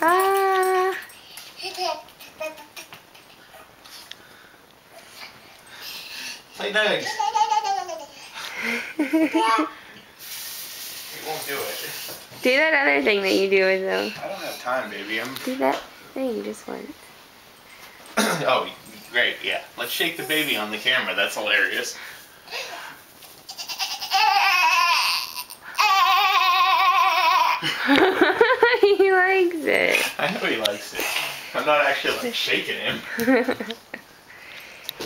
Ah. Play nugs. He won't do it. Do that other thing that you do with them. I don't have time, baby. Do that thing just once. Oh, great, yeah. Let's shake the baby on the camera. That's hilarious. He likes it. I know he likes it. I'm not actually like shaking him.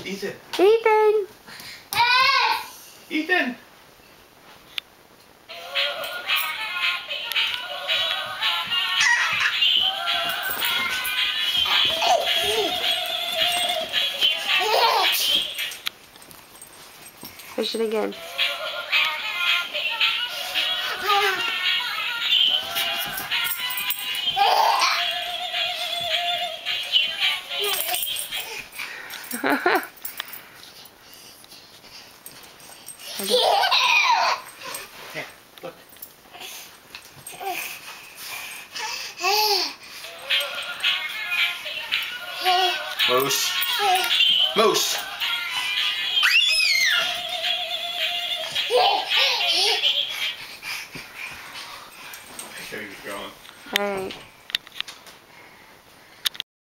Ethan. Ethan. Ethan. Push it again. Okay.